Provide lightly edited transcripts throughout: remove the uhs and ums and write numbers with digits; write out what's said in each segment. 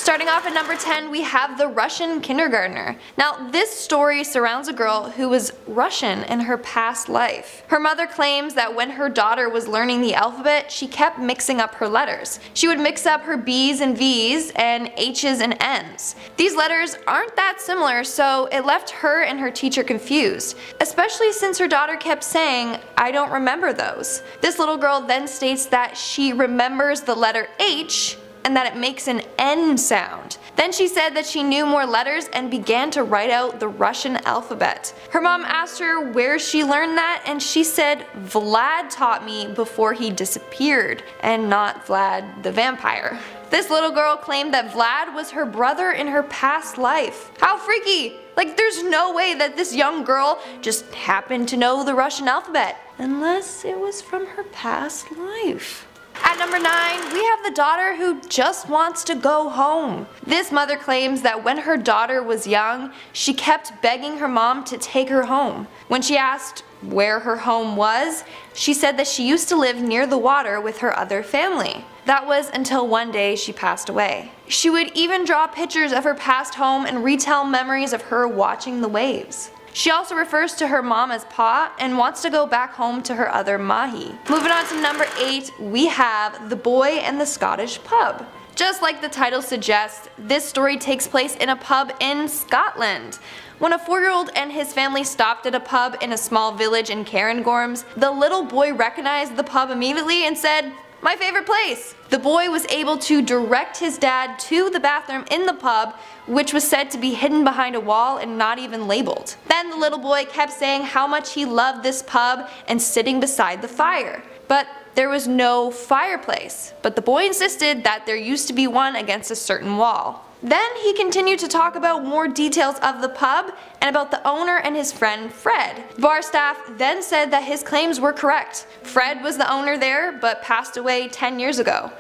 Starting off at number 10, we have the Russian kindergartner. Now, this story surrounds a girl who was Russian in her past life. Her mother claims that when her daughter was learning the alphabet, she kept mixing up her letters. She would mix up her B's and V's and H's and N's. These letters aren't that similar, so it left her and her teacher confused, especially since her daughter kept saying, "I don't remember those." This little girl then states that she remembers the letter H and that it makes an N sound. Then she said that she knew more letters and began to write out the Russian alphabet. Her mom asked her where she learned that, and she said Vlad taught me before he disappeared, and not Vlad the vampire. This little girl claimed that Vlad was her brother in her past life. How freaky! Like, there's no way that this young girl just happened to know the Russian alphabet, unless it was from her past life. At number 9, we have the daughter who just wants to go home. This mother claims that when her daughter was young, she kept begging her mom to take her home. When she asked where her home was, she said that she used to live near the water with her other family. That was until one day she passed away. She would even draw pictures of her past home and retell memories of her watching the waves. She also refers to her mom as Pa and wants to go back home to her other Mahi. Moving on to number 8, we have The Boy and the Scottish Pub. Just like the title suggests, this story takes place in a pub in Scotland. When a 4-year-old and his family stopped at a pub in a small village in Cairngorms, the little boy recognized the pub immediately and said, "My favorite place." The boy was able to direct his dad to the bathroom in the pub, which was said to be hidden behind a wall and not even labeled. Then the little boy kept saying how much he loved this pub and sitting beside the fire. But there was no fireplace, but the boy insisted that there used to be one against a certain wall. Then he continued to talk about more details of the pub and about the owner and his friend Fred. Bar staff then said that his claims were correct. Fred was the owner there but passed away 10 years ago.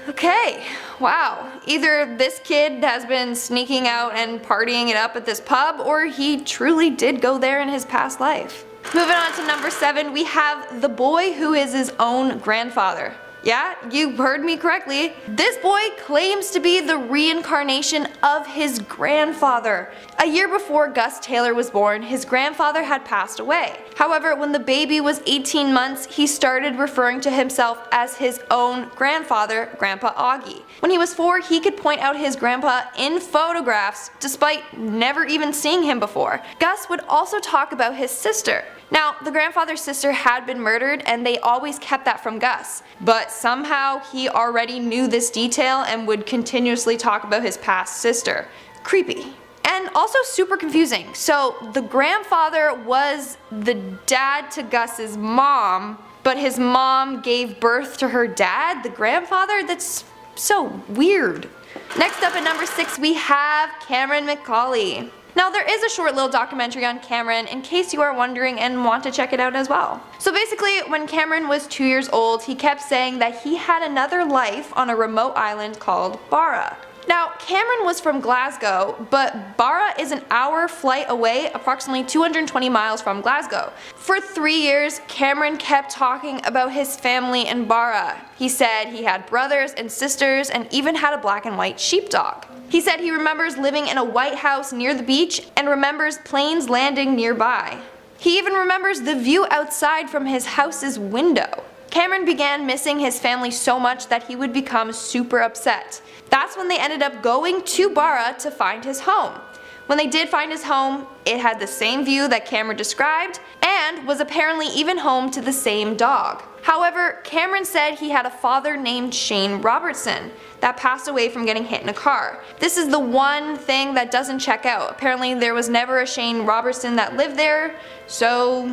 Okay, wow. Either this kid has been sneaking out and partying it up at this pub, or he truly did go there in his past life. Moving on to number 7, we have the boy who is his own grandfather. Yeah, you heard me correctly. This boy claims to be the reincarnation of his grandfather. A year before Gus Taylor was born, his grandfather had passed away. However, when the baby was 18 months, he started referring to himself as his own grandfather, Grandpa Augie. When he was 4, he could point out his grandpa in photographs despite never even seeing him before. Gus would also talk about his sister. Now, the grandfather's sister had been murdered and they always kept that from Gus, but somehow he already knew this detail and would continuously talk about his past sister. Creepy. And also super confusing. So the grandfather was the dad to Gus's mom, but his mom gave birth to her dad, the grandfather? That's so weird. Next up at number 6, we have Cameron McCauley. Now, there is a short little documentary on Cameron in case you are wondering and want to check it out as well. So basically, when Cameron was 2 years old, he kept saying that he had another life on a remote island called Barra. Now, Cameron was from Glasgow, but Barra is an hour flight away, approximately 220 miles from Glasgow. For 3 years, Cameron kept talking about his family in Barra. He said he had brothers and sisters and even had a black and white sheepdog. He said he remembers living in a white house near the beach and remembers planes landing nearby. He even remembers the view outside from his house's window. Cameron began missing his family so much that he would become super upset. That's when they ended up going to Barra to find his home. When they did find his home, it had the same view that Cameron described and was apparently even home to the same dog. However, Cameron said he had a father named Shane Robertson that passed away from getting hit in a car. This is the one thing that doesn't check out. Apparently there was never a Shane Robertson that lived there, so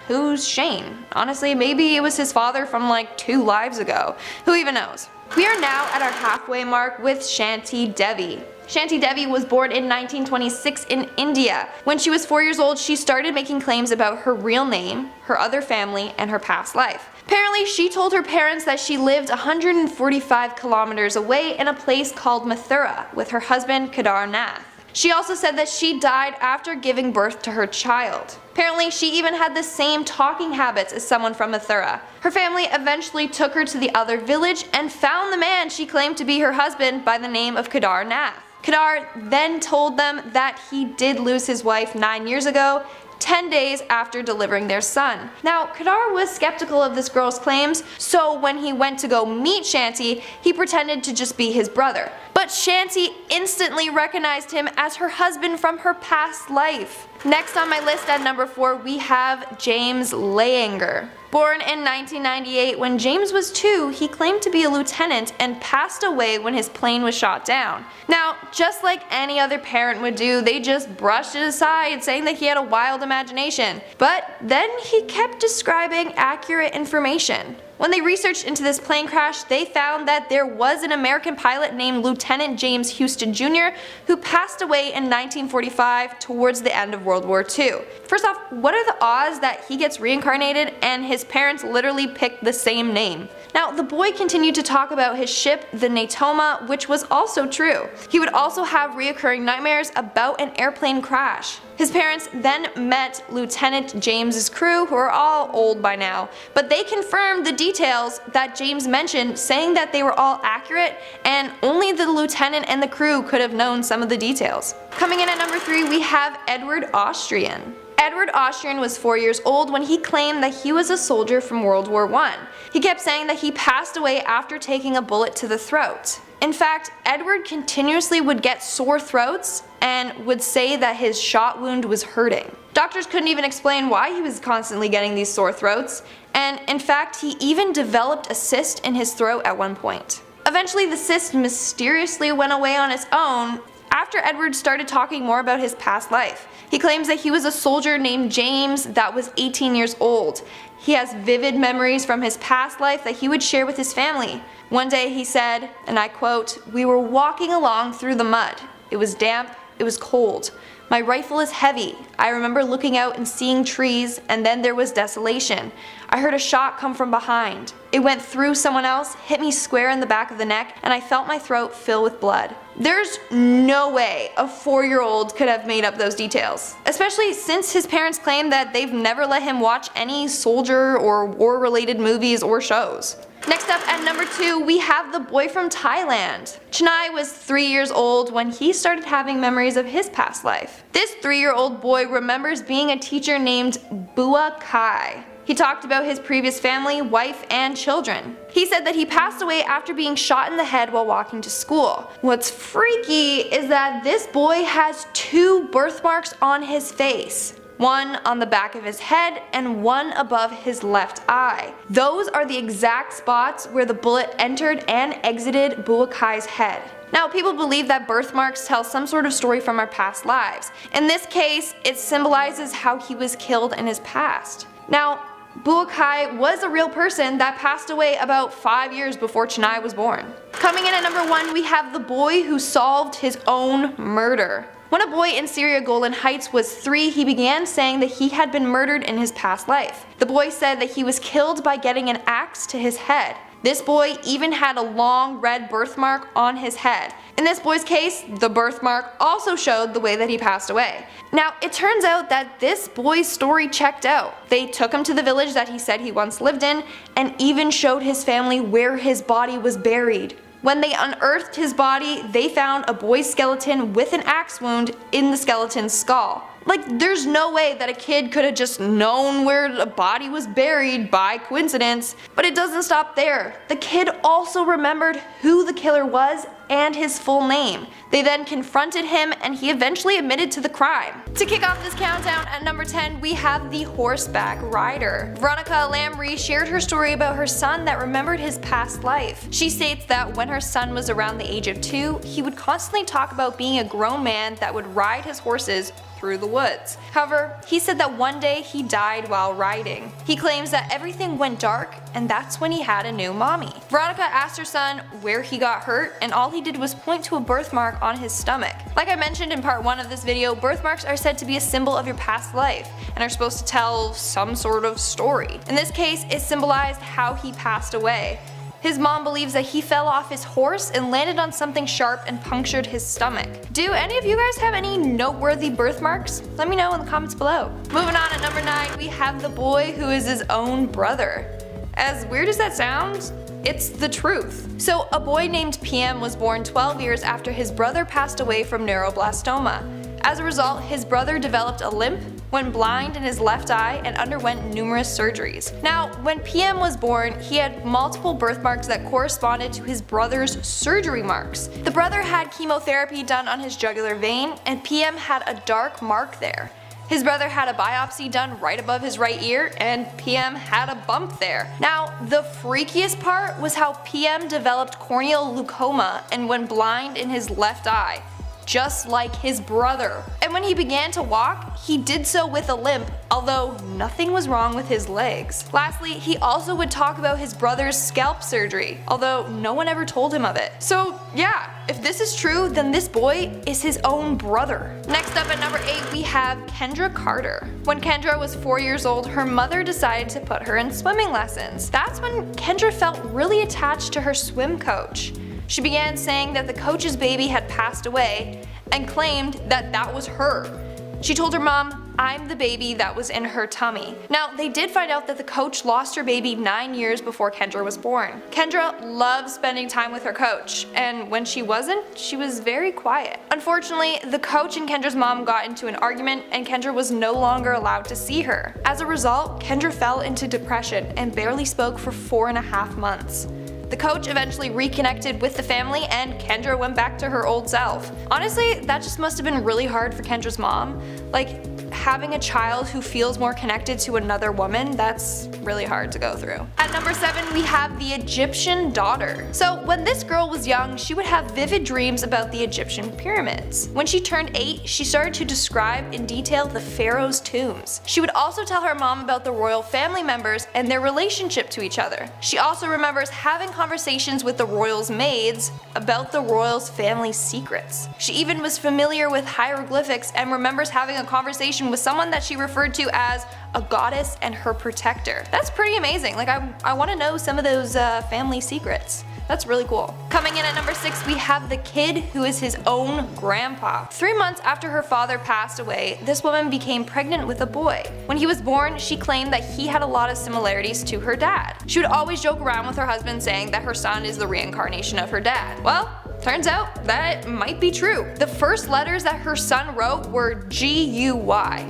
who's Shane? Honestly, maybe it was his father from like 2 lives ago. Who even knows? We are now at our halfway mark with Shanti Devi. Shanti Devi was born in 1926 in India. When she was 4 years old, she started making claims about her real name, her other family, and her past life. Apparently, she told her parents that she lived 145 kilometers away in a place called Mathura with her husband Kedar Nath. She also said that she died after giving birth to her child. Apparently, she even had the same talking habits as someone from Mathura. Her family eventually took her to the other village and found the man she claimed to be her husband by the name of Kedar Nath. Kedar then told them that he did lose his wife 9 years ago, 10 days after delivering their son. Now, Kedar was skeptical of this girl's claims, so when he went to go meet Shanti, he pretended to just be his brother. But Shanti instantly recognized him as her husband from her past life. Next on my list at number 4, we have James Leyanger. Born in 1998, when James was 2, he claimed to be a lieutenant and passed away when his plane was shot down. Now, just like any other parent would do, they just brushed it aside, saying that he had a wild imagination. But then he kept describing accurate information. When they researched into this plane crash, they found that there was an American pilot named Lieutenant James Houston Jr. who passed away in 1945 towards the end of World War II. First off, what are the odds that he gets reincarnated and his parents literally picked the same name? Now, the boy continued to talk about his ship, the Natoma, which was also true. He would also have reoccurring nightmares about an airplane crash. His parents then met Lieutenant James's crew, who are all old by now, but they confirmed the details that James mentioned, saying that they were all accurate and only the lieutenant and the crew could have known some of the details. Coming in at number 3, we have Edward Austrian. Edward Austrian was 4 years old when he claimed that he was a soldier from World War I. He kept saying that he passed away after taking a bullet to the throat. In fact, Edward continuously would get sore throats and would say that his shot wound was hurting. Doctors couldn't even explain why he was constantly getting these sore throats, and in fact he even developed a cyst in his throat at one point. Eventually the cyst mysteriously went away on its own after Edward started talking more about his past life. He claims that he was a soldier named James that was 18 years old. He has vivid memories from his past life that he would share with his family. One day he said, and I quote, "We were walking along through the mud. It was damp, it was cold. My rifle is heavy. I remember looking out and seeing trees, and then there was desolation. I heard a shot come from behind. It went through someone else, hit me square in the back of the neck, and I felt my throat fill with blood." There's no way a 4-year-old could have made up those details, especially since his parents claim that they've never let him watch any soldier or war-related movies or shows. Next up at number 2, we have the boy from Thailand. Chennai was 3 years old when he started having memories of his past life. This 3-year-old boy remembers being a teacher named Bua Kai. He talked about his previous family, wife, and children. He said that he passed away after being shot in the head while walking to school. What's freaky is that this boy has 2 birthmarks on his face. One on the back of his head and one above his left eye. Those are the exact spots where the bullet entered and exited Buakai's head. Now, people believe that birthmarks tell some sort of story from our past lives. In this case, it symbolizes how he was killed in his past. Now, Buakai was a real person that passed away about 5 years before Chennai was born. Coming in at number 1, we have the boy who solved his own murder. When a boy in Syria Golan Heights was 3, he began saying that he had been murdered in his past life. The boy said that he was killed by getting an axe to his head. This boy even had a long red birthmark on his head. In this boy's case, the birthmark also showed the way that he passed away. Now, it turns out that this boy's story checked out. They took him to the village that he said he once lived in, and even showed his family where his body was buried. When they unearthed his body, they found a boy's skeleton with an axe wound in the skeleton's skull. Like, there's no way that a kid could have just known where a body was buried by coincidence. But it doesn't stop there. The kid also remembered who the killer was and his full name. They then confronted him and he eventually admitted to the crime. To kick off this countdown, at number 10, we have the horseback rider. Veronica Lamry shared her story about her son that remembered his past life. She states that when her son was around the age of 2, he would constantly talk about being a grown man that would ride his horses through the woods. However, he said that one day he died while riding. He claims that everything went dark and that's when he had a new mommy. Veronica asked her son where he got hurt, and all he did was point to a birthmark on his stomach. Like I mentioned in part 1 of this video, birthmarks are said to be a symbol of your past life and are supposed to tell some sort of story. In this case, it symbolized how he passed away. His mom believes that he fell off his horse and landed on something sharp and punctured his stomach. Do any of you guys have any noteworthy birthmarks? Let me know in the comments below. Moving on, at number 9, we have the boy who is his own brother. As weird as that sounds, it's the truth. So a boy named PM was born 12 years after his brother passed away from neuroblastoma. As a result, his brother developed a limp, went blind in his left eye, and underwent numerous surgeries. Now, when PM was born, he had multiple birthmarks that corresponded to his brother's surgery marks. The brother had chemotherapy done on his jugular vein, and PM had a dark mark there. His brother had a biopsy done right above his right ear, and PM had a bump there. Now, the freakiest part was how PM developed corneal glaucoma and went blind in his left eye, just like his brother. And when he began to walk, he did so with a limp, although nothing was wrong with his legs. Lastly, he also would talk about his brother's scalp surgery, although no one ever told him of it. So yeah, if this is true, then this boy is his own brother. Next up at number 8, we have Kendra Carter. When Kendra was 4 years old, her mother decided to put her in swimming lessons. That's when Kendra felt really attached to her swim coach. She began saying that the coach's baby had passed away and claimed that that was her. She told her mom, "I'm the baby that was in her tummy." Now, they did find out that the coach lost her baby 9 years before Kendra was born. Kendra loved spending time with her coach, and when she wasn't, she was very quiet. Unfortunately, the coach and Kendra's mom got into an argument, and Kendra was no longer allowed to see her. As a result, Kendra fell into depression and barely spoke for 4.5 months. The coach eventually reconnected with the family, and Kendra went back to her old self. Honestly, that just must have been really hard for Kendra's mom. Like, having a child who feels more connected to another woman, that's really hard to go through. At number 7, we have the Egyptian daughter. So when this girl was young, she would have vivid dreams about the Egyptian pyramids. When she turned 8, she started to describe in detail the pharaoh's tombs. She would also tell her mom about the royal family members and their relationship to each other. She also remembers having conversations with the royals' maids about the royals' family secrets. She even was familiar with hieroglyphics and remembers having a conversation with someone that she referred to as a goddess and her protector. That's pretty amazing. Like, I want to know some of those family secrets. That's really cool. Coming in at number 6, we have the kid who is his own grandpa. 3 months after her father passed away, this woman became pregnant with a boy. When he was born, she claimed that he had a lot of similarities to her dad. She would always joke around with her husband saying that her son is the reincarnation of her dad. Well, turns out that might be true. The first letters that her son wrote were G-U-Y,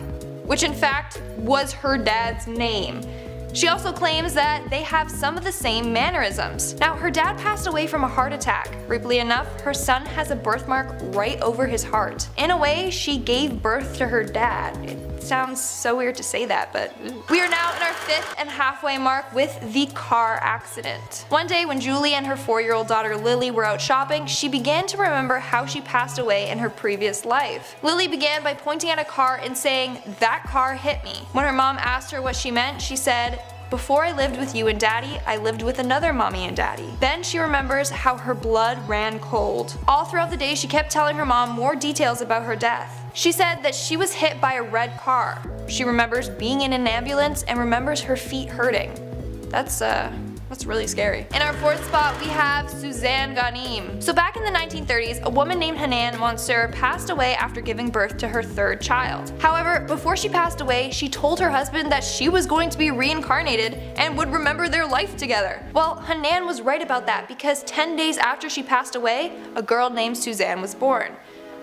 which in fact was her dad's name. She also claims that they have some of the same mannerisms. Now, her dad passed away from a heart attack. Creepily enough, her son has a birthmark right over his heart. In a way, she gave birth to her dad. It sounds so weird to say that, but we are now in our 5th and halfway mark with the car accident. One day when Julie and her 4-year-old daughter Lily were out shopping, she began to remember how she passed away in her previous life. Lily began by pointing at a car and saying, "That car hit me." When her mom asked her what she meant, she said, "Before I lived with you and daddy, I lived with another mommy and daddy." Then she remembers how her blood ran cold. All throughout the day, she kept telling her mom more details about her death. She said that she was hit by a red car. She remembers being in an ambulance and remembers her feet hurting. That's really scary. In our 4th spot, we have Suzanne Ghanim. So back in the 1930s, a woman named Hanan Mansour passed away after giving birth to her 3rd child. However, before she passed away, she told her husband that she was going to be reincarnated and would remember their life together. Well, Hanan was right about that, because 10 days after she passed away, a girl named Suzanne was born.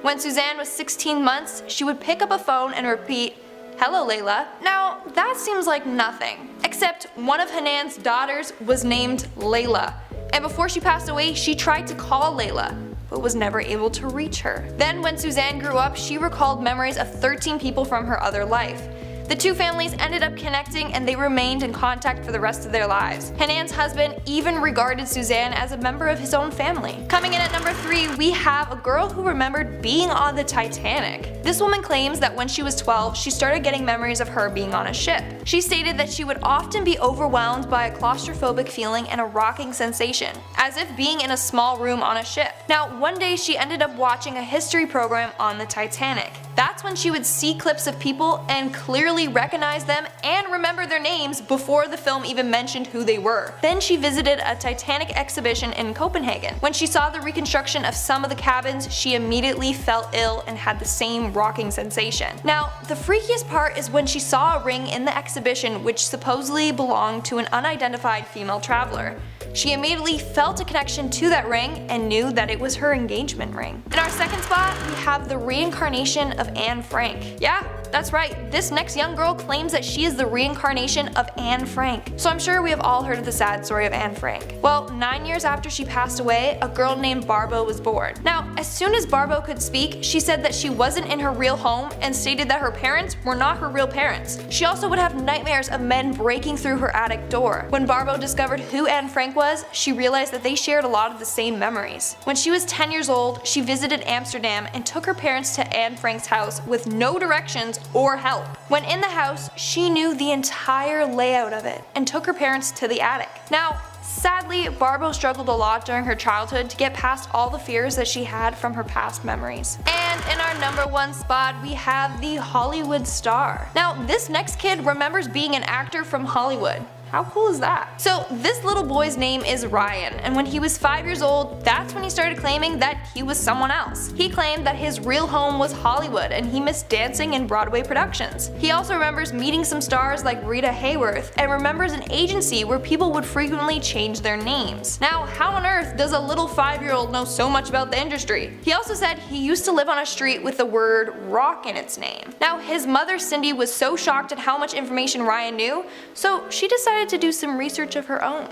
When Suzanne was 16 months, she would pick up a phone and repeat, "Hello, Layla." Now, that seems like nothing, except one of Hanan's daughters was named Layla, and before she passed away, she tried to call Layla, but was never able to reach her. Then when Suzanne grew up, she recalled memories of 13 people from her other life. The two families ended up connecting, and they remained in contact for the rest of their lives. Hanan's husband even regarded Suzanne as a member of his own family. Coming in at number 3, we have a girl who remembered being on the Titanic. This woman claims that when she was 12, she started getting memories of her being on a ship. She stated that she would often be overwhelmed by a claustrophobic feeling and a rocking sensation, as if being in a small room on a ship. Now, one day she ended up watching a history program on the Titanic. That's when she would see clips of people and clearly recognize them and remember their names before the film even mentioned who they were. Then she visited a Titanic exhibition in Copenhagen. When she saw the reconstruction of some of the cabins, she immediately felt ill and had the same rocking sensation. Now, the freakiest part is when she saw a ring in the exhibition which supposedly belonged to an unidentified female traveler. She immediately felt a connection to that ring and knew that it was her engagement ring. In our second spot, we have the reincarnation of Anne Frank. Yeah, that's right, this next young girl claims that she is the reincarnation of Anne Frank. So I'm sure we have all heard of the sad story of Anne Frank. Well, 9 years after she passed away, a girl named Barbo was born. Now, as soon as Barbo could speak, she said that she wasn't in her real home and stated that her parents were not her real parents. She also would have nightmares of men breaking through her attic door. When Barbo discovered who Anne Frank was, she realized that they shared a lot of the same memories. When she was 10 years old, she visited Amsterdam and took her parents to Anne Frank's house with no directions or help. When in the house, she knew the entire layout of it and took her parents to the attic. Now, sadly, Barbo struggled a lot during her childhood to get past all the fears that she had from her past memories. And in our number 1 spot, we have the Hollywood star. Now, this next kid remembers being an actor from Hollywood. How cool is that? So this little boy's name is Ryan, and when he was 5 years old, that's when he started claiming that he was someone else. He claimed that his real home was Hollywood and he missed dancing in Broadway productions. He also remembers meeting some stars like Rita Hayworth and remembers an agency where people would frequently change their names. Now, how on earth does a little 5-year-old know so much about the industry? He also said he used to live on a street with the word rock in its name. Now, his mother Cindy was so shocked at how much information Ryan knew, so she decided to do some research of her own.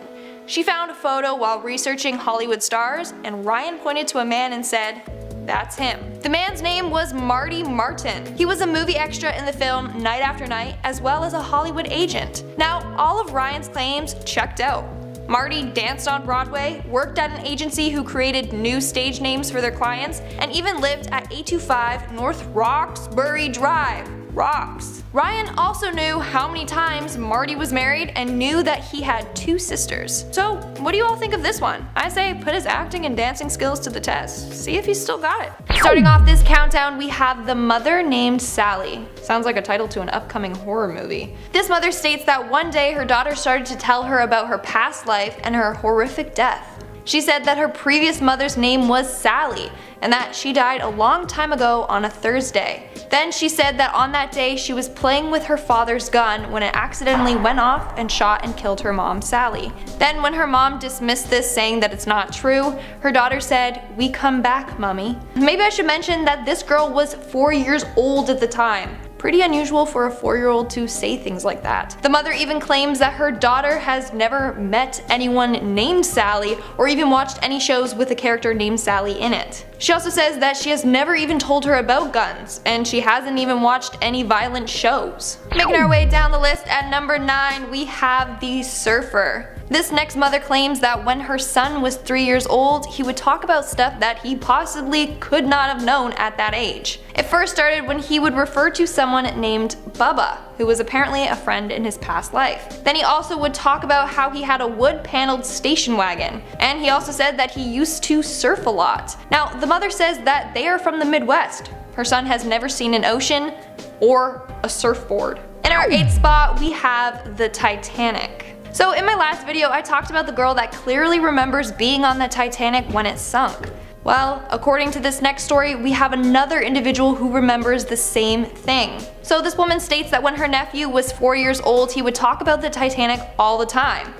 She found a photo while researching Hollywood stars, and Ryan pointed to a man and said, "That's him." The man's name was Marty Martin. He was a movie extra in the film Night After Night, as well as a Hollywood agent. Now, all of Ryan's claims checked out. Marty danced on Broadway, worked at an agency who created new stage names for their clients, and even lived at 825 North Roxbury Drive. Rocks. Ryan also knew how many times Marty was married and knew that he had 2 sisters. So what do you all think of this one? I say put his acting and dancing skills to the test. See if he's still got it. Starting off this countdown, we have the mother named Sally. Sounds like a title to an upcoming horror movie. This mother states that one day her daughter started to tell her about her past life and her horrific death. She said that her previous mother's name was Sally and that she died a long time ago on a Thursday. Then she said that on that day she was playing with her father's gun when it accidentally went off and shot and killed her mom, Sally. Then when her mom dismissed this, saying that it's not true, her daughter said, "We come back, mommy." Maybe I should mention that this girl was 4 years old at the time. Pretty unusual for a 4-year-old to say things like that. The mother even claims that her daughter has never met anyone named Sally or even watched any shows with a character named Sally in it. She also says that she has never even told her about guns, and she hasn't even watched any violent shows. Making our way down the list, at number 9 we have the surfer. This next mother claims that when her son was 3 years old, he would talk about stuff that he possibly could not have known at that age. It first started when he would refer to someone named Bubba, who was apparently a friend in his past life. Then he also would talk about how he had a wood-paneled station wagon, and he also said that he used to surf a lot. Now, the mother says that they are from the Midwest. Her son has never seen an ocean or a surfboard. In our 8th spot, we have the Titanic. So in my last video, I talked about the girl that clearly remembers being on the Titanic when it sunk. Well, according to this next story, we have another individual who remembers the same thing. So this woman states that when her nephew was 4 years old, he would talk about the Titanic all the time.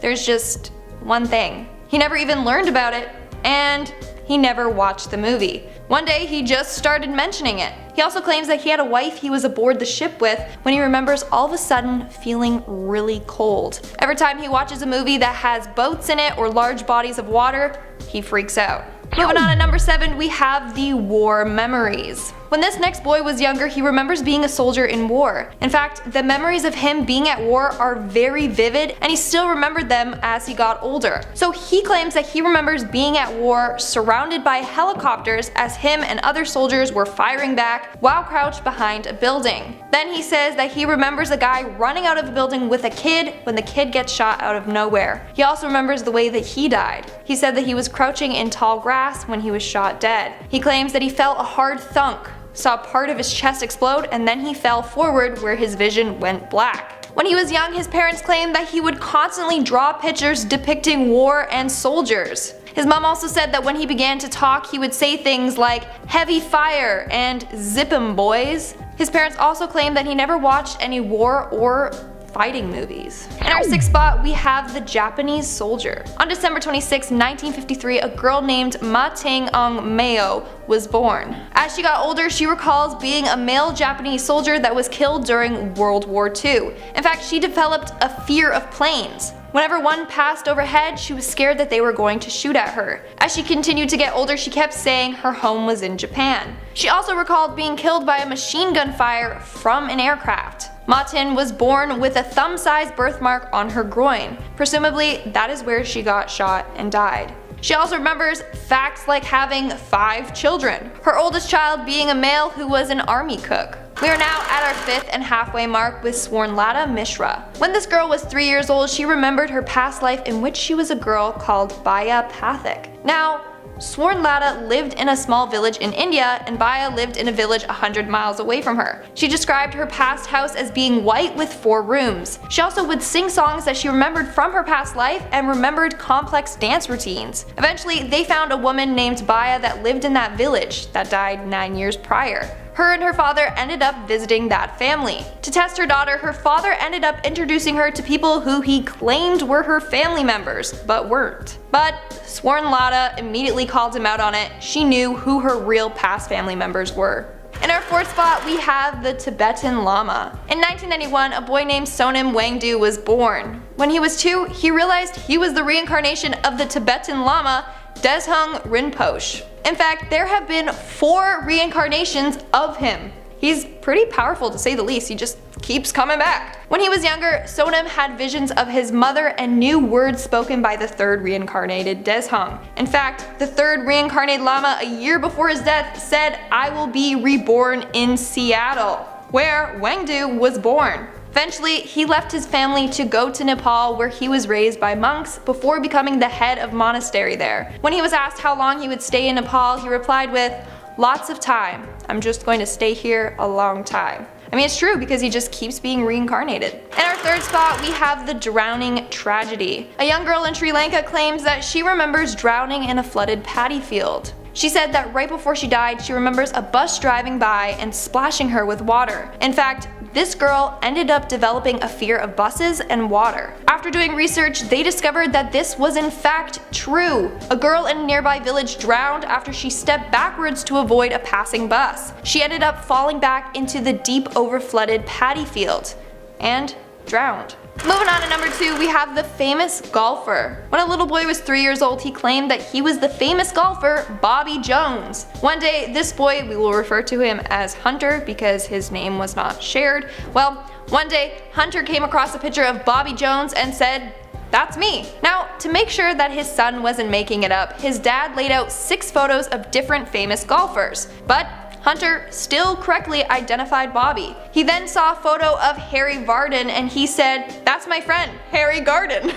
There's just one thing. He never even learned about it, and he never watched the movie. One day he just started mentioning it. He also claims that he had a wife he was aboard the ship with when he remembers all of a sudden feeling really cold. Every time he watches a movie that has boats in it or large bodies of water, he freaks out. Moving on to number 7, we have the war memories. When this next boy was younger, he remembers being a soldier in war. In fact, the memories of him being at war are very vivid, and he still remembered them as he got older. So he claims that he remembers being at war surrounded by helicopters as him and other soldiers were firing back while crouched behind a building. Then he says that he remembers a guy running out of a building with a kid when the kid gets shot out of nowhere. He also remembers the way that he died. He said that he was crouching in tall grass when he was shot dead. He claims that he felt a hard thunk saw part of his chest explode, and then he fell forward where his vision went black. When he was young, his parents claimed that he would constantly draw pictures depicting war and soldiers. His mom also said that when he began to talk, he would say things like "heavy fire" and "zip 'em boys." His parents also claimed that he never watched any war or fighting movies. In our 6th spot, we have the Japanese soldier. On December 26, 1953, a girl named Ma Ting-ong Meo was born. As she got older, she recalls being a male Japanese soldier that was killed during World War II. In fact, she developed a fear of planes. Whenever one passed overhead, she was scared that they were going to shoot at her. As she continued to get older, she kept saying her home was in Japan. She also recalled being killed by a machine gun fire from an aircraft. Ma-tin was born with a thumb-sized birthmark on her groin. Presumably, that is where she got shot and died. She also remembers facts like having 5 children, her oldest child being a male who was an army cook. We are now at our 5th and halfway mark with Swarnlata Mishra. When this girl was 3 years old, she remembered her past life in which she was a girl called Baya Pathak. Now, Swarnlata lived in a small village in India, and Baya lived in a village 100 miles away from her. She described her past house as being white with 4 rooms. She also would sing songs that she remembered from her past life and remembered complex dance routines. Eventually, they found a woman named Baya that lived in that village that died 9 years prior. Her and her father ended up visiting that family. To test her daughter, her father ended up introducing her to people who he claimed were her family members, but weren't. But Swarnlata immediately called him out on it. She knew who her real past family members were. In our 4th spot, we have the Tibetan Lama. In 1991, a boy named Sonam Wangdu was born. When he was 2, he realized he was the reincarnation of the Tibetan Lama, Deshung Rinpoche. In fact, there have been 4 reincarnations of him. He's pretty powerful to say the least, he just keeps coming back. When he was younger, Sonam had visions of his mother and knew words spoken by the 3rd reincarnated Deshung. In fact, the 3rd reincarnated Lama a year before his death said, "I will be reborn in Seattle," where Wangdu was born. Eventually, he left his family to go to Nepal, where he was raised by monks before becoming the head of monastery there. When he was asked how long he would stay in Nepal, he replied with, "Lots of time. I'm just going to stay here a long time." I mean, it's true because he just keeps being reincarnated. In our 3rd spot, we have the drowning tragedy. A young girl in Sri Lanka claims that she remembers drowning in a flooded paddy field. She said that right before she died, she remembers a bus driving by and splashing her with water. In fact, this girl ended up developing a fear of buses and water. After doing research, they discovered that this was in fact true. A girl in a nearby village drowned after she stepped backwards to avoid a passing bus. She ended up falling back into the deep overflooded paddy field and drowned. Moving on to number 2, we have the famous golfer. When a little boy was 3 years old, he claimed that he was the famous golfer Bobby Jones. One day, this boy, we will refer to him as Hunter because his name was not shared. Well, one day, Hunter came across a picture of Bobby Jones and said, "That's me." Now, to make sure that his son wasn't making it up, his dad laid out 6 photos of different famous golfers. But Hunter still correctly identified Bobby. He then saw a photo of Harry Vardon and he said, "That's my friend, Harry Garden."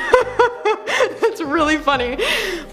That's really funny.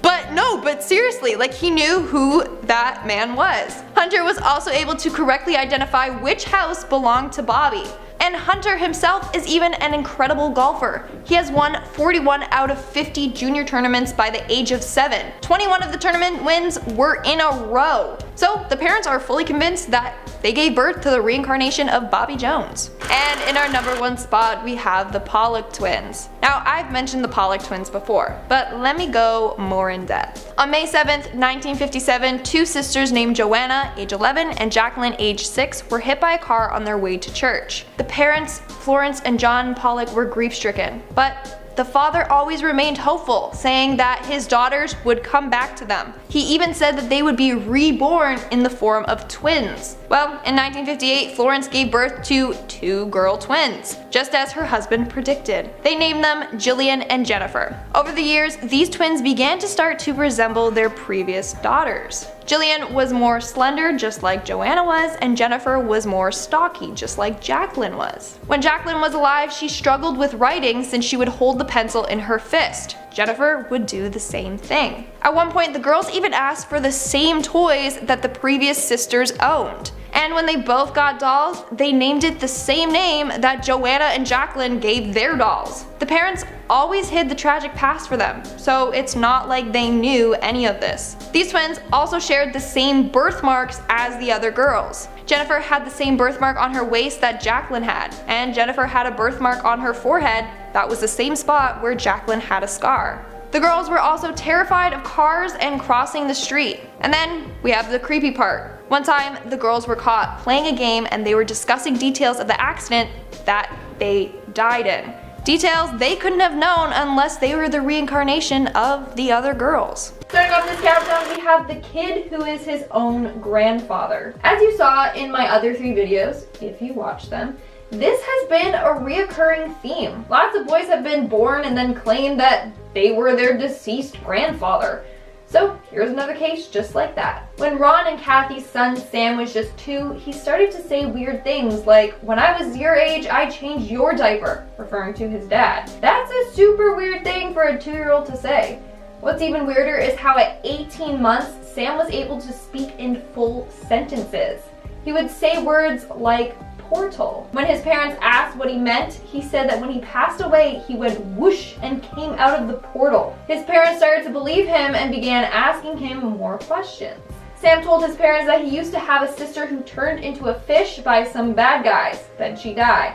But seriously, like, he knew who that man was. Hunter was also able to correctly identify which house belonged to Bobby. And Hunter himself is even an incredible golfer. He has won 41 out of 50 junior tournaments by the age of 7. 21 of the tournament wins were in a row. So the parents are fully convinced that they gave birth to the reincarnation of Bobby Jones. And in our number 1 spot, we have the Pollock twins. Now, I've mentioned the Pollock twins before, but let me go more in depth. On May 7th, 1957, 2 sisters named Joanna, age 11, and Jacqueline, age 6, were hit by a car on their way to church. The parents, Florence and John Pollock, were grief-stricken, but the father always remained hopeful, saying that his daughters would come back to them. He even said that they would be reborn in the form of twins. Well, in 1958, Florence gave birth to 2 girl twins, just as her husband predicted. They named them Jillian and Jennifer. Over the years, these twins began to start to resemble their previous daughters. Jillian was more slender, just like Joanna was, and Jennifer was more stocky, just like Jacqueline was. When Jacqueline was alive, she struggled with writing since she would hold the pencil in her fist. Jennifer would do the same thing. At one point, the girls even asked for the same toys that the previous sisters owned. And And when they both got dolls, they named it the same name that Joanna and Jacqueline gave their dolls. The parents always hid the tragic past for them, so it's not like they knew any of this. These twins also shared the same birthmarks as the other girls. Jennifer had the same birthmark on her waist that Jacqueline had, and Jennifer had a birthmark on her forehead that was the same spot where Jacqueline had a scar. The girls were also terrified of cars and crossing the street. And then we have the creepy part. One time, the girls were caught playing a game and they were discussing details of the accident that they died in. Details they couldn't have known unless they were the reincarnation of the other girls. Starting off this countdown, we have the kid who is his own grandfather. As you saw in my other 3 videos, if you watched them, this has been a reoccurring theme. Lots of boys have been born and then claimed that they were their deceased grandfather. So here's another case just like that. When Ron and Kathy's son Sam was just 2, he started to say weird things like, "When I was your age, I changed your diaper," referring to his dad. That's a super weird thing for a 2-year-old to say. What's even weirder is how at 18 months, Sam was able to speak in full sentences. He would say words like portal. When his parents asked what he meant, he said that when he passed away, he went whoosh and came out of the portal. His parents started to believe him and began asking him more questions. Sam told his parents that he used to have a sister who turned into a fish by some bad guys, then she died.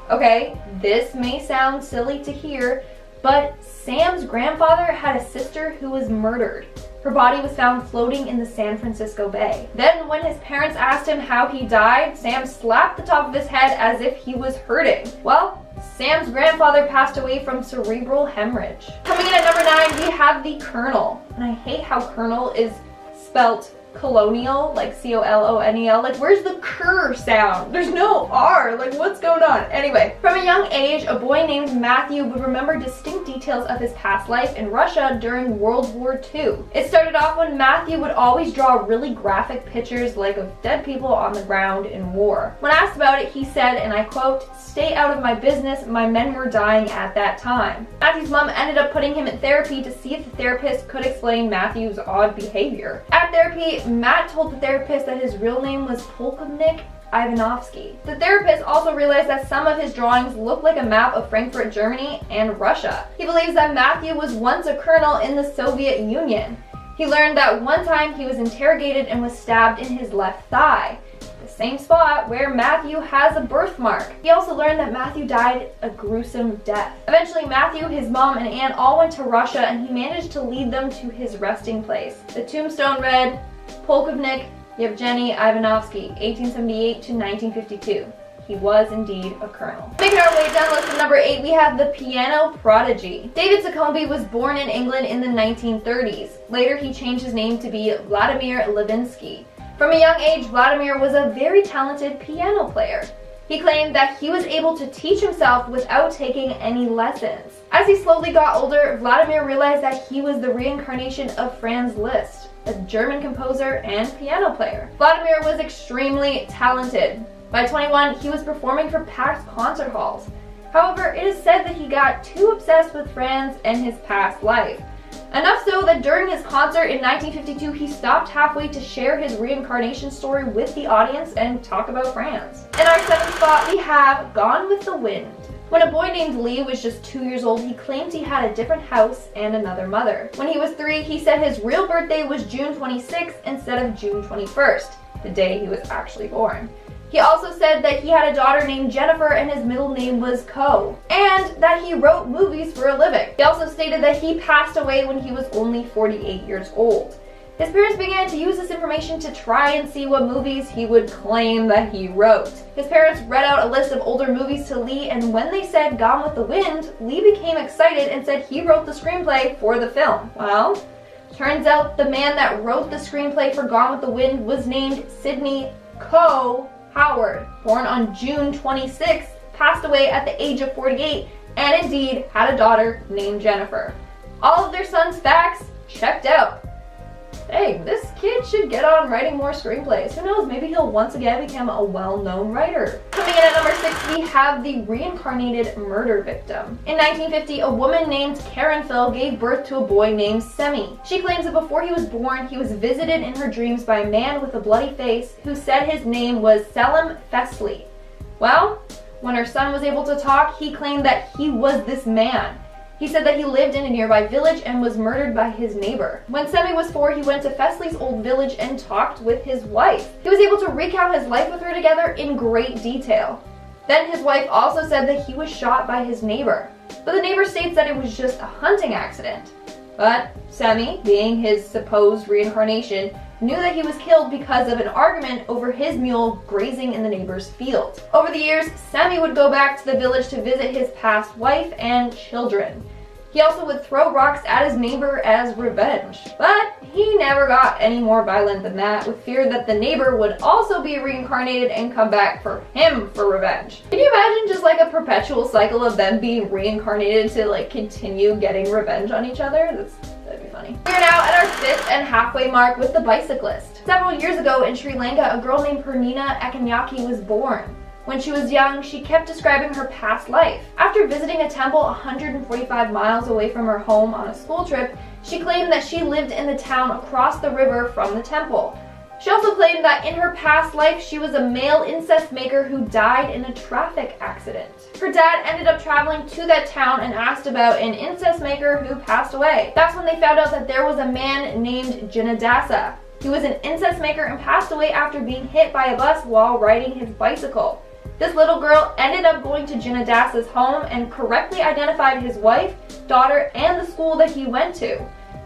Okay, this may sound silly to hear, but Sam's grandfather had a sister who was murdered. Her body was found floating in the San Francisco Bay. Then when his parents asked him how he died, Sam slapped the top of his head as if he was hurting. Well, Sam's grandfather passed away from cerebral hemorrhage. Coming in at number 9, we have the Colonel. And I hate how Colonel is spelt colonial, like C-O-L-O-N-E-L. Like, where's the cur sound? There's no R. Like, what's going on? Anyway, from a young age, a boy named Matthew would remember distinct details of his past life in Russia during World War II. It started off when Matthew would always draw really graphic pictures like of dead people on the ground in war. When asked about it, he said, and I quote, "Stay out of my business, my men were dying at that time." Matthew's mom ended up putting him in therapy to see if the therapist could explain Matthew's odd behavior. At therapy, Matt told the therapist that his real name was Polkovnik Ivanovsky. The therapist also realized that some of his drawings looked like a map of Frankfurt, Germany and Russia. He believes that Matthew was once a colonel in the Soviet Union. He learned that one time he was interrogated and was stabbed in his left thigh, the same spot where Matthew has a birthmark. He also learned that Matthew died a gruesome death. Eventually, Matthew, his mom, and aunt all went to Russia and he managed to lead them to his resting place. The tombstone read, Polkovnik Yevgeny Ivanovsky, 1878 to 1952. He was indeed a colonel. Making our way down list of number 8, we have the piano prodigy. David Sucombe was born in England in the 1930s. Later, he changed his name to be Vladimir Levinsky. From a young age, Vladimir was a very talented piano player. He claimed that he was able to teach himself without taking any lessons. As he slowly got older, Vladimir realized that he was the reincarnation of Franz Liszt, a German composer and piano player. Vladimir was extremely talented. By 21, he was performing for packed concert halls. However, it is said that he got too obsessed with Franz and his past life. Enough so that during his concert in 1952, he stopped halfway to share his reincarnation story with the audience and talk about Franz. In our 7th spot, we have Gone with the Wind. When a boy named Lee was just 2 years old, he claimed he had a different house and another mother. When he was 3, he said his real birthday was June 26th instead of June 21st, the day he was actually born. He also said that he had a daughter named Jennifer and his middle name was Ko, and that he wrote movies for a living. He also stated that he passed away when he was only 48 years old. His parents began to use this information to try and see what movies he would claim that he wrote. His parents read out a list of older movies to Lee, and when they said Gone with the Wind, Lee became excited and said he wrote the screenplay for the film. Well, turns out the man that wrote the screenplay for Gone with the Wind was named Sidney Ko Howard, born on June 26th, passed away at the age of 48, and indeed had a daughter named Jennifer. All of their sons' facts checked out. hey, this kid should get on writing more screenplays. Who knows, maybe he'll once again become a well-known writer. Coming in at number 6, we have the reincarnated murder victim. In 1950, a woman named Karen Phil gave birth to a boy named Semi. She claims that before he was born, he was visited in her dreams by a man with a bloody face who said his name was Selim Fesley. Well, when her son was able to talk, he claimed that he was this man. He said that he lived in a nearby village and was murdered by his neighbor. When Semi was 4, he went to Fesley's old village and talked with his wife. He was able to recount his life with her together in great detail. Then his wife also said that he was shot by his neighbor, but the neighbor states that it was just a hunting accident. But Semi, being his supposed reincarnation, knew that he was killed because of an argument over his mule grazing in the neighbor's field. Over the years, Semi would go back to the village to visit his past wife and children. He also would throw rocks at his neighbor as revenge. But he never got any more violent than that, with fear that the neighbor would also be reincarnated and come back for him for revenge. Can you imagine just like a perpetual cycle of them being reincarnated to like continue getting revenge on each other? That'd be funny. We're now at our 5th and halfway mark with the bicyclist. Several years ago in Sri Lanka, a girl named Purnina Ekanyaki was born. When she was young, she kept describing her past life. After visiting a temple 145 miles away from her home on a school trip, she claimed that she lived in the town across the river from the temple. She also claimed that in her past life, she was a male incest maker who died in a traffic accident. Her dad ended up traveling to that town and asked about an incest maker who passed away. That's when they found out that there was a man named Jinadasa. He was an incest maker and passed away after being hit by a bus while riding his bicycle. This little girl ended up going to Jinadasa's home and correctly identified his wife, daughter, and the school that he went to.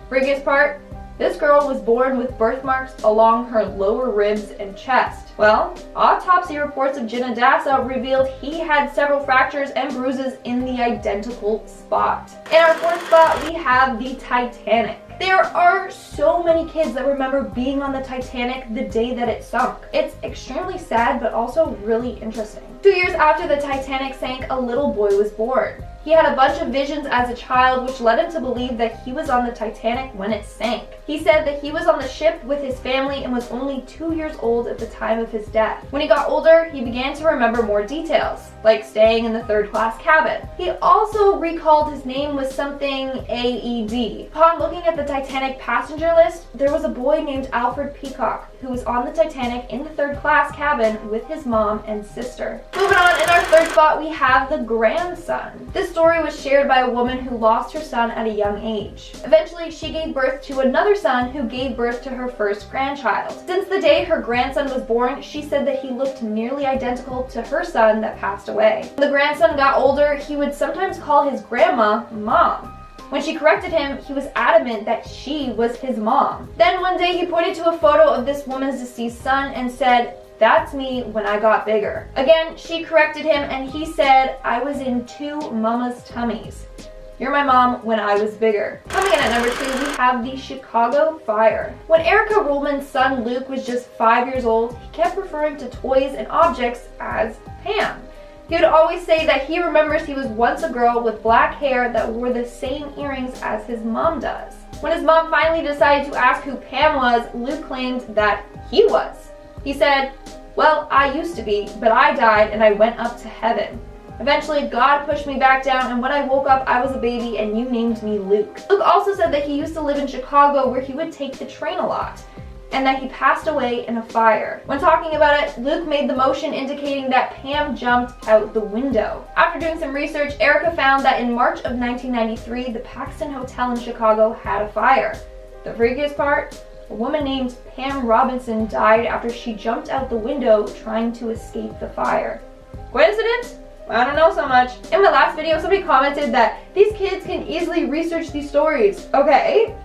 Freakiest part, this girl was born with birthmarks along her lower ribs and chest. Well, autopsy reports of Jinadasa revealed he had several fractures and bruises in the identical spot. In our 4th spot, we have the Titanic. There are so many kids that remember being on the Titanic the day that it sunk. It's extremely sad, but also really interesting. 2 years after the Titanic sank, a little boy was born. He had a bunch of visions as a child, which led him to believe that he was on the Titanic when it sank. He said that he was on the ship with his family and was only 2 years old at the time of his death. When he got older, he began to remember more details, like staying in the 3rd class cabin. He also recalled his name was something AED. Upon looking at the Titanic passenger list, there was a boy named Alfred Peacock who was on the Titanic in the 3rd class cabin with his mom and sister. Moving on, in our 3rd spot, we have the grandson. This story was shared by a woman who lost her son at a young age. Eventually, she gave birth to another son who gave birth to her first grandchild. Since the day her grandson was born, she said that he looked nearly identical to her son that passed away. When the grandson got older, he would sometimes call his grandma Mom. When she corrected him, he was adamant that she was his mom. Then one day he pointed to a photo of this woman's deceased son and said, "That's me when I got bigger." Again, she corrected him and he said, "I was in 2 mama's tummies. You're my mom when I was bigger." Coming in at number 2, we have the Chicago fire. When Erica Ruhlman's son Luke was just 5 years old, he kept referring to toys and objects as Pam. He would always say that he remembers he was once a girl with black hair that wore the same earrings as his mom does. When his mom finally decided to ask who Pam was, Luke claimed that he was. He said, "Well, I used to be, but I died and I went up to heaven. Eventually, God pushed me back down, and when I woke up, I was a baby and you named me Luke." Luke also said that he used to live in Chicago where he would take the train a lot, and that he passed away in a fire. When talking about it, Luke made the motion indicating that Pam jumped out the window. After doing some research, Erica found that in March of 1993, the Paxton Hotel in Chicago had a fire. The freakiest part? A woman named Pam Robinson died after she jumped out the window trying to escape the fire. Coincidence? I don't know so much. In my last video, somebody commented that these kids can easily research these stories. Okay,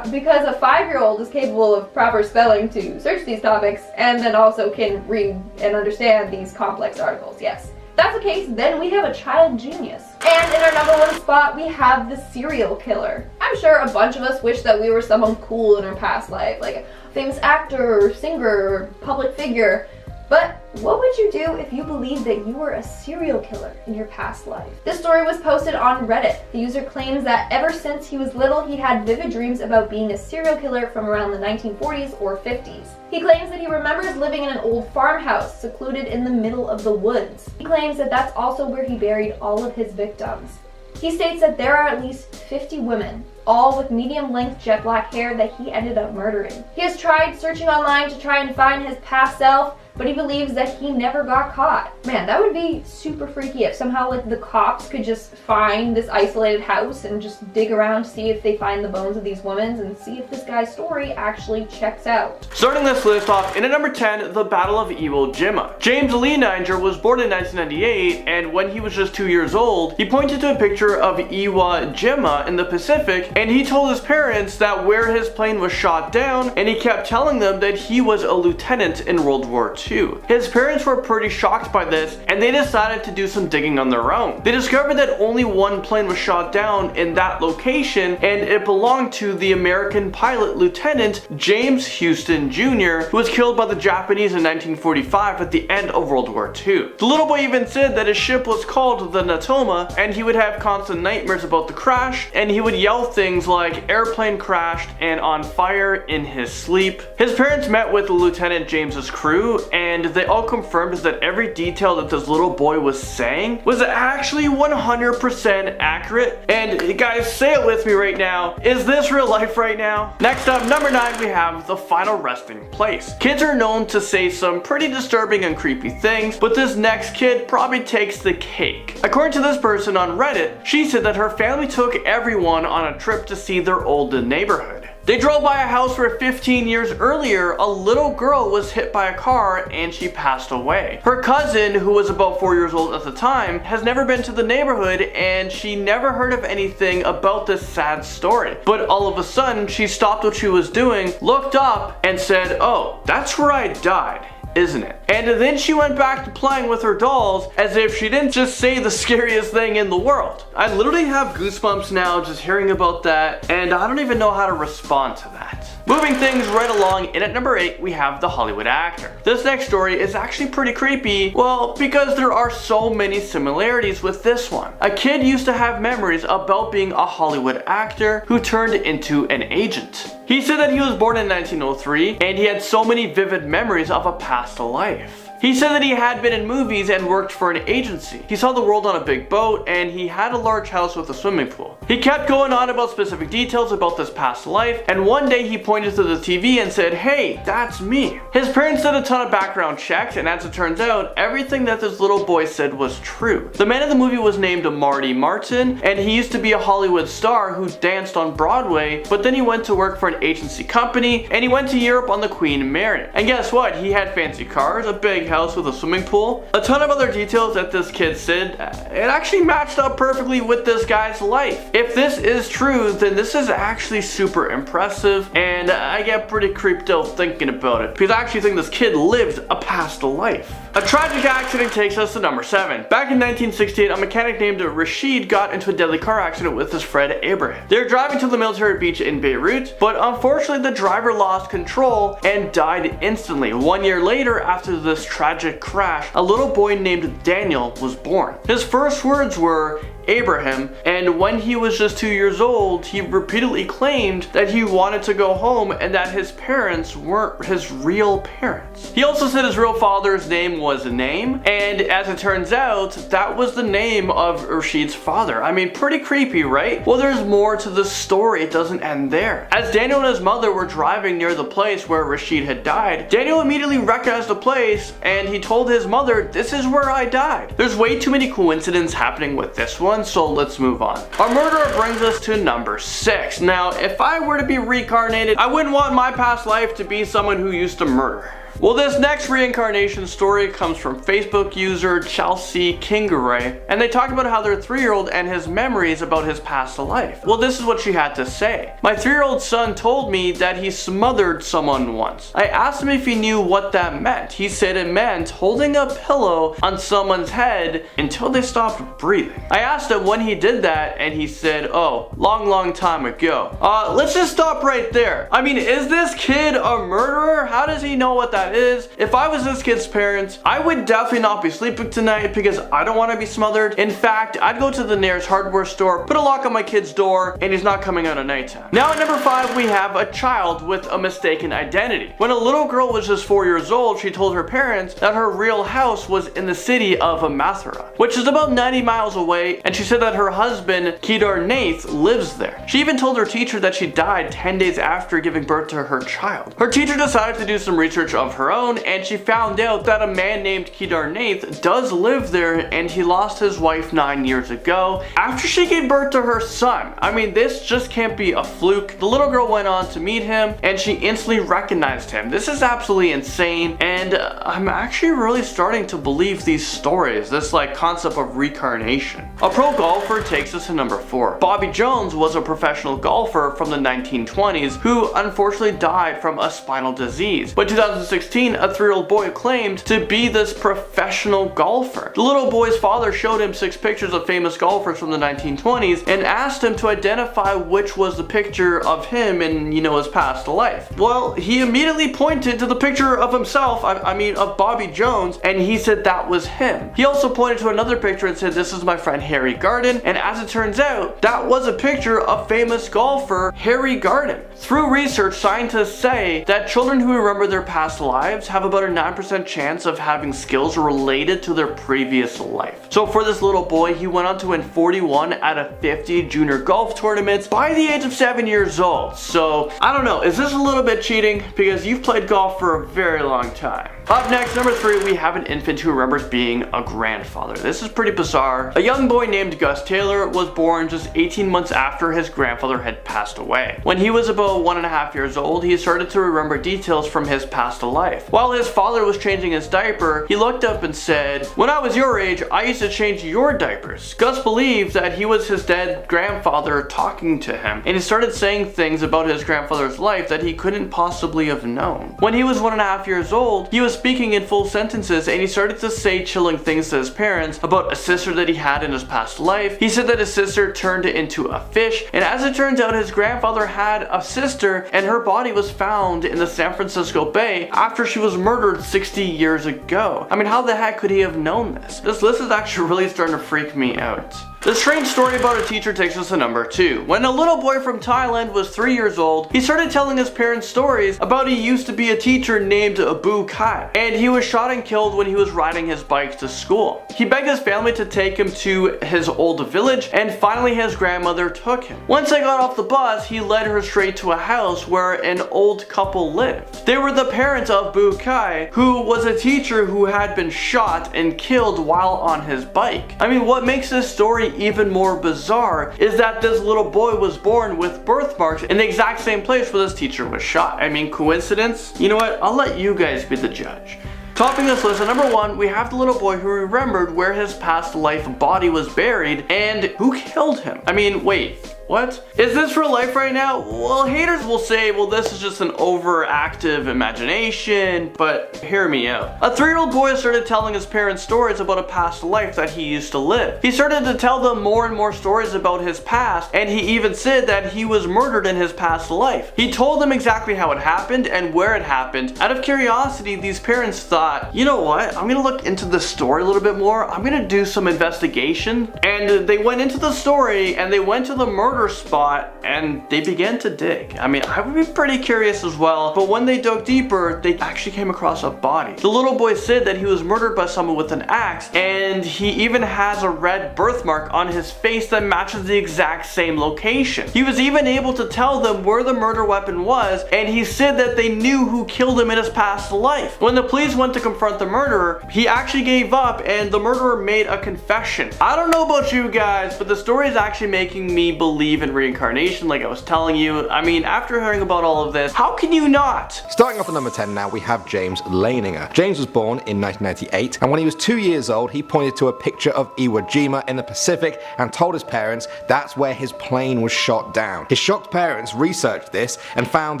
because a 5-year-old is capable of proper spelling to search these topics and then also can read and understand these complex articles, yes. If that's the case, then we have a child genius. And in our number 1 spot, we have the serial killer. I'm sure a bunch of us wish that we were someone cool in our past life, like a famous actor or singer or public figure. But what would you do if you believed that you were a serial killer in your past life? This story was posted on Reddit. The user claims that ever since he was little, he had vivid dreams about being a serial killer from around the 1940s or 50s. He claims that he remembers living in an old farmhouse secluded in the middle of the woods. He claims that that's also where he buried all of his victims. He states that there are at least 50 women, all with medium-length jet black hair, that he ended up murdering. He has tried searching online to try and find his past self, but he believes that he never got caught. Man, that would be super freaky if somehow like the cops could just find this isolated house and just dig around to see if they find the bones of these women and see if this guy's story actually checks out. Starting this list off, in at number 10, the Battle of Iwo Jima. James Lee Ninger was born in 1998, and when he was just 2 years old, he pointed to a picture of Iwo Jima in the Pacific, and he told his parents that where his plane was shot down, and he kept telling them that he was a lieutenant in World War II. His parents were pretty shocked by this, and they decided to do some digging on their own. They discovered that only one plane was shot down in that location, and it belonged to the American pilot Lieutenant James Houston Jr., who was killed by the Japanese in 1945 at the end of World War II. The little boy even said that his ship was called the Natoma, and he would have constant nightmares about the crash, and he would yell things like airplane crashed and on fire in his sleep. His parents met with Lieutenant James's crew, and they all confirmed that every detail that this little boy was saying was actually 100% accurate. And guys, say it with me right now, is this real life right now? Next up, number 9, we have the final resting place. Kids are known to say some pretty disturbing and creepy things, but this next kid probably takes the cake. According to this person on Reddit, she said that her family took everyone on a trip to see their old neighborhood. They drove by a house where 15 years earlier, a little girl was hit by a car and she passed away. Her cousin, who was about 4 years old at the time, has never been to the neighborhood and she never heard of anything about this sad story. But all of a sudden, she stopped what she was doing, looked up, and said, "Oh, that's where I died, isn't it?" And then she went back to playing with her dolls as if she didn't just say the scariest thing in the world. I literally have goosebumps now just hearing about that, and I don't even know how to respond to that. Moving things right along, in at number 8, we have the Hollywood actor. This next story is actually pretty creepy, well, because there are so many similarities with this one. A kid used to have memories about being a Hollywood actor who turned into an agent. He said that he was born in 1903 and he had so many vivid memories of a past life. He said that he had been in movies and worked for an agency. He saw the world on a big boat and he had a large house with a swimming pool. He kept going on about specific details about this past life, and one day he pointed to the TV and said, "Hey, that's me." His parents did a ton of background checks, and as it turns out, everything that this little boy said was true. The man in the movie was named Marty Martin, and he used to be a Hollywood star who danced on Broadway, but then he went to work for an agency company and he went to Europe on the Queen Mary. And guess what? He had fancy cars, a big house with a swimming pool, a ton of other details that this kid said. It actually matched up perfectly with this guy's life. If this is true, then this is actually super impressive, and I get pretty creeped out thinking about it, because I actually think this kid lived a past life. A tragic accident takes us to number 7. Back in 1968, a mechanic named Rashid got into a deadly car accident with his friend Abraham. They were driving to the military beach in Beirut, but unfortunately the driver lost control and died instantly. 1 year later, after this tragic crash, a little boy named Daniel was born. His first words were Abraham, and when he was just 2 years old, he repeatedly claimed that he wanted to go home and that his parents weren't his real parents. He also said his real father's name was Naim, and as it turns out, that was the name of Rashid's father. I mean, pretty creepy, right? Well, there's more to the story. It doesn't end there. As Daniel and his mother were driving near the place where Rashid had died, Daniel immediately recognized the place, and he told his mother, "This is where I died." There's way too many coincidences happening with this one, so let's move on. Our murderer brings us to number 6. Now, if I were to be reincarnated, I wouldn't want my past life to be someone who used to murder. Well, this next reincarnation story comes from Facebook user Chelsea Kingeray, and they talk about how their 3-year-old and his memories about his past life. Well, this is what she had to say. "My 3-year-old son told me that he smothered someone once. I asked him if he knew what that meant. He said it meant holding a pillow on someone's head until they stopped breathing. I asked him when he did that, and he said, oh, long time ago." Let's just stop right there. I mean, is this kid a murderer? How does he know what that that is, if I was this kid's parents, I would definitely not be sleeping tonight because I don't want to be smothered. In fact, I'd go to the nearest hardware store, put a lock on my kid's door, and he's not coming out at nighttime. Now at number 5, we have a child with a mistaken identity. When a little girl was just 4 years old, she told her parents that her real house was in the city of Mathura, which is about 90 miles away, and she said that her husband, Kedar Nath, lives there. She even told her teacher that she died 10 days after giving birth to her child. Her teacher decided to do some research of her own, and she found out that a man named Kedar Nath does live there, and he lost his wife 9 years ago after she gave birth to her son. I mean, this just can't be a fluke. The little girl went on to meet him, and she instantly recognized him. This is absolutely insane, and I'm actually really starting to believe these stories, this like concept of reincarnation. A pro golfer takes us to number 4. Bobby Jones was a professional golfer from the 1920s who unfortunately died from a spinal disease. But in 2016, a 3-year-old boy claimed to be this professional golfer. The little boy's father showed him 6 pictures of famous golfers from the 1920s and asked him to identify which was the picture of him in, his past life. Well, he immediately pointed to the picture of himself, of Bobby Jones, and he said that was him. He also pointed to another picture and said, "This is my friend Harry Garden," and as it turns out, that was a picture of famous golfer Harry Garden. Through research, scientists say that children who remember their past lives have about a 9% chance of having skills related to their previous life. So for this little boy, he went on to win 41 out of 50 junior golf tournaments by the age of 7 years old. So I don't know, is this a little bit cheating? Because you've played golf for a very long time. Up next, number 3, we have an infant who remembers being a grandfather. This is pretty bizarre. A young boy named Gus Taylor was born just 18 months after his grandfather had passed away. When he was about 1.5 years old, he started to remember details from his past life. While his father was changing his diaper, he looked up and said, "When I was your age, I used to change your diapers." Gus believed that he was his dead grandfather talking to him, and he started saying things about his grandfather's life that he couldn't possibly have known. When he was 1.5 years old, he was speaking in full sentences, and he started to say chilling things to his parents about a sister that he had in his past life. He said that his sister turned into a fish, and as it turns out, his grandfather had a sister, and her body was found in the San Francisco Bay after she was murdered 60 years ago. I mean, how the heck could he have known this? This list is actually really starting to freak me out. The strange story about a teacher takes us to number 2. When a little boy from Thailand was 3 years old, he started telling his parents stories about he used to be a teacher named Abu Kai, and he was shot and killed when he was riding his bike to school. He begged his family to take him to his old village, and finally his grandmother took him. Once they got off the bus, he led her straight to a house where an old couple lived. They were the parents of Bu Kai, who was a teacher who had been shot and killed while on his bike. I mean, what makes this story even more bizarre is that this little boy was born with birthmarks in the exact same place where this teacher was shot. I mean, coincidence? You know what? I'll let you guys be the judge. Topping this list at number 1, we have the little boy who remembered where his past life body was buried and who killed him. I mean, wait. What? Is this real life right now? Well, haters will say, well, this is just an overactive imagination, but hear me out. A 3-year-old boy started telling his parents stories about a past life that he used to live. He started to tell them more and more stories about his past, and he even said that he was murdered in his past life. He told them exactly how it happened and where it happened. Out of curiosity, these parents thought, you know what? I'm gonna look into this story a little bit more. I'm gonna do some investigation. And they went into the story and they went to the murder spot and they began to dig. I mean, I would be pretty curious as well, but when they dug deeper, they actually came across a body. The little boy said that he was murdered by someone with an axe, and he even has a red birthmark on his face that matches the exact same location. He was even able to tell them where the murder weapon was, and he said that they knew who killed him in his past life. When the police went to confront the murderer, he actually gave up and the murderer made a confession. I don't know about you guys, but the story is actually making me believe in reincarnation, like I was telling you. I mean, after hearing about all of this, how can you not? Starting off at number 10 now, we have James Leininger. James was born in 1998, and when he was 2 years old, he pointed to a picture of Iwo Jima in the Pacific and told his parents that's where his plane was shot down. His shocked parents researched this and found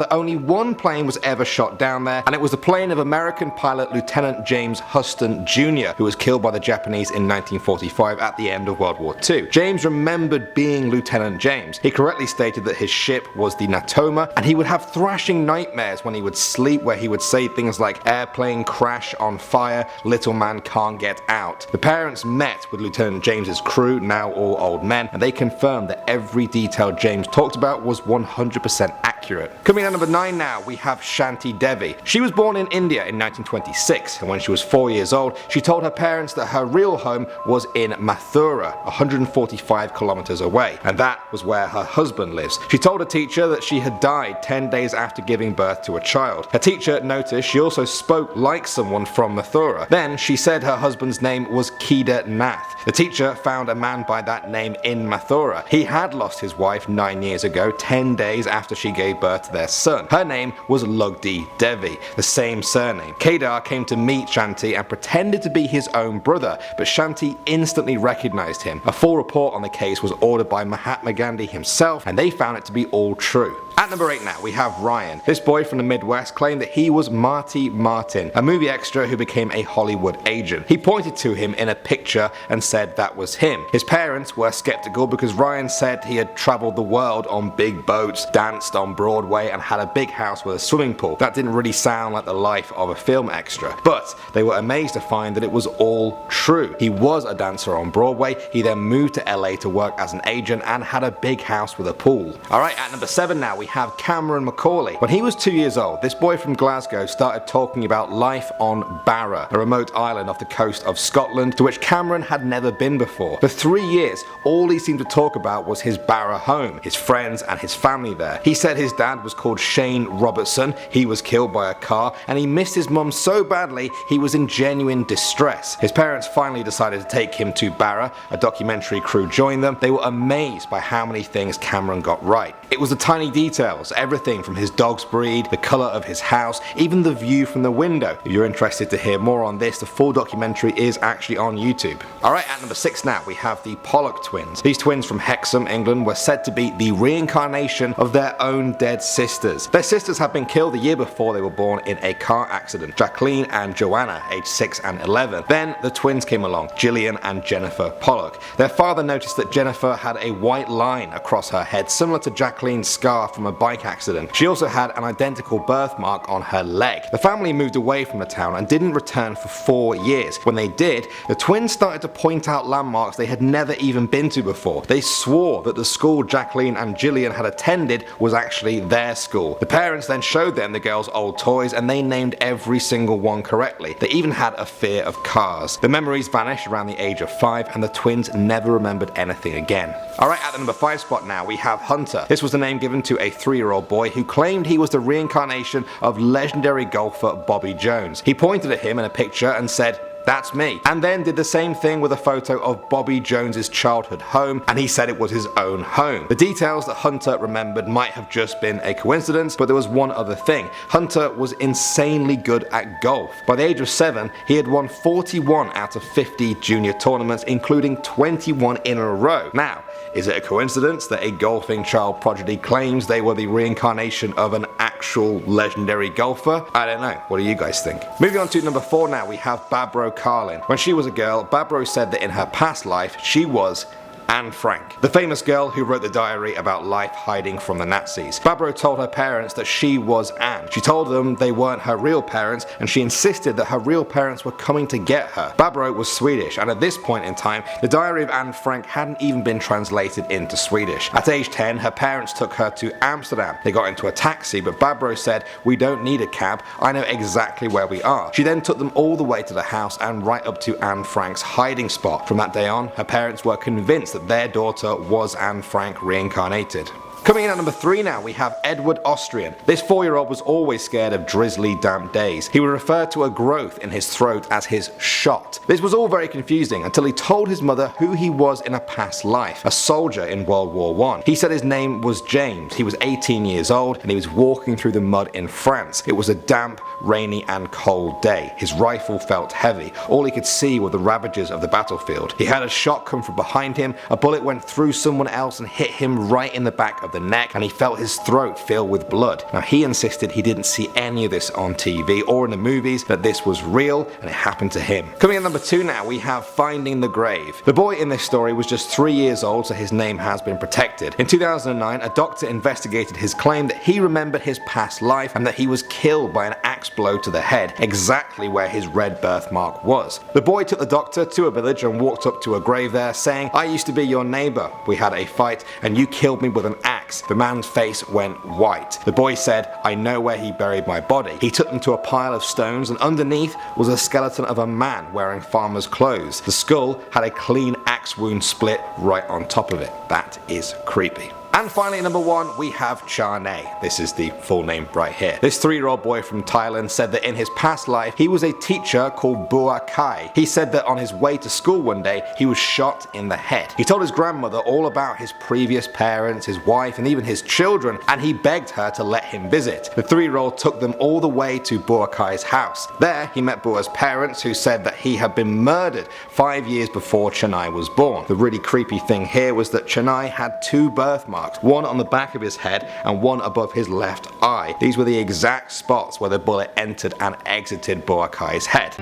that only one plane was ever shot down there, and it was the plane of American pilot Lieutenant James Huston Jr., who was killed by the Japanese in 1945 at the end of World War II. James remembered being Lieutenant James, James. He correctly stated that his ship was the Natoma, and he would have thrashing nightmares when he would sleep, where he would say things like airplane crash on fire, little man can't get out. The parents met with Lieutenant James's crew, now all old men, and they confirmed that every detail James talked about was 100% accurate. Coming at number 9 now, we have Shanti Devi. She was born in India in 1926, and when she was 4 years old, she told her parents that her real home was in Mathura, 145 kilometers away, and that was where her husband lives. She told a teacher that she had died 10 days after giving birth to a child. Her teacher noticed she also spoke like someone from Mathura. Then she said her husband's name was Kedar Nath. The teacher found a man by that name in Mathura. He had lost his wife 9 years ago, 10 days after she gave birth to their son. Her name was Lugdi Devi, the same surname. Kedar came to meet Shanti and pretended to be his own brother, but Shanti instantly recognized him. A full report on the case was ordered by Mahatma Gandhi himself, and they found it to be all true. At number 8 now, we have Ryan. This boy from the Midwest claimed that he was Marty Martin, a movie extra who became a Hollywood agent. He pointed to him in a picture and said that was him. His parents were skeptical because Ryan said he had traveled the world on big boats, danced on Broadway, and had a big house with a swimming pool. That didn't really sound like the life of a film extra, but they were amazed to find that it was all true. He was a dancer on Broadway, he then moved to LA to work as an agent and had a big house with a pool. Alright, at number 7 now, we have Cameron Macaulay. When he was 2 years old, this boy from Glasgow started talking about life on Barra, a remote island off the coast of Scotland to which Cameron had never been before. For 3 years, all he seemed to talk about was his Barra home, his friends and his family there. He said his dad was called Shane Robertson, he was killed by a car, and he missed his mum so badly he was in genuine distress. His parents finally decided to take him to Barra. A documentary crew joined them. They were amazed by how many things Cameron got right. It was the tiny details, everything from his dog's breed, the colour of his house, even the view from the window. If you're interested to hear more on this, the full documentary is actually on YouTube. Alright, at number 6 now, we have the Pollock twins. These twins from Hexham, England were said to be the reincarnation of their own dead sisters. Their sisters had been killed the year before they were born in a car accident. Jacqueline and Joanna, aged 6 and 11. Then the twins came along, Gillian and Jennifer Pollock. Their father noticed that Jennifer had a white line across her head, similar to Jacqueline's scar from a bike accident. She also had an identical birthmark on her leg. The family moved away from the town and didn't return for 4 years. When they did, the twins started to point out landmarks they had never even been to before. They swore that the school Jacqueline and Gillian had attended was actually their school. The parents then showed them the girls' old toys and they named every single one correctly. They even had a fear of cars. The memories vanished around the age of 5 and the twins never remembered anything again. Alright, at the number 5 spot now, we have Hunter. This was the name given to a 3-year-old boy who claimed he was the reincarnation of legendary golfer Bobby Jones. He pointed at him in a picture and said, "That's me," and then did the same thing with a photo of Bobby Jones's childhood home, and he said it was his own home. The details that Hunter remembered might have just been a coincidence, but there was one other thing. Hunter was insanely good at golf. By the age of 7, he had won 41 out of 50 junior tournaments, including 21 in a row. Now, is it a coincidence that a golfing child prodigy claims they were the reincarnation of an actual legendary golfer? I don't know. What do you guys think? Moving on to number 4 now, we have Barbro Carlin. When she was a girl, Barbro said that in her past life she was Anne Frank, the famous girl who wrote the diary about life hiding from the Nazis. Barbro told her parents that she was Anne. She told them they weren't her real parents, and she insisted that her real parents were coming to get her. Barbro was Swedish, and at this point in time, the diary of Anne Frank hadn't even been translated into Swedish. At age 10, her parents took her to Amsterdam. They got into a taxi, but Barbro said, "We don't need a cab, I know exactly where we are." She then took them all the way to the house and right up to Anne Frank's hiding spot. From that day on, her parents were convinced that their daughter was Anne Frank reincarnated. Coming in at number 3 now, we have Edward Austrian. This 4-year-old was always scared of drizzly, damp days. He would refer to a growth in his throat as his shot. This was all very confusing until he told his mother who he was in a past life, a soldier in World War I. He said his name was James. He was 18 years old and he was walking through the mud in France. It was a damp, rainy and cold day. His rifle felt heavy. All he could see were the ravages of the battlefield. He had a shot come from behind him. A bullet went through someone else and hit him right in the back of the the neck and he felt his throat fill with blood. Now he insisted he didn't see any of this on TV or in the movies, that this was real and it happened to him. Coming in number 2 now, we have Finding the Grave. The boy in this story was just 3 years old, so his name has been protected. In 2009, a doctor investigated his claim that he remembered his past life and that he was killed by an axe blow to the head, exactly where his red birthmark was. The boy took the doctor to a village and walked up to a grave there, saying, "I used to be your neighbor. We had a fight and you killed me with an axe." The man's face went white. The boy said, "I know where he buried my body." He took them to a pile of stones and underneath was a skeleton of a man wearing farmer's clothes. The skull had a clean axe wound split right on top of it. That is creepy. And finally, number 1, we have Charney. This is the full name right here. This 3-year-old boy from Thailand said that in his past life, he was a teacher called Bua Kai. He said that on his way to school one day, he was shot in the head. He told his grandmother all about his previous parents, his wife, and even his children, and he begged her to let him visit. The 3-year-old took them all the way to Bua Kai's house. There, he met Bua's parents, who said that he had been murdered 5 years before Chennai was born. The really creepy thing here was that Chennai had 2 birthmarks. One on the back of his head and one above his left eye. These were the exact spots where the bullet entered and exited Bua Kai's head.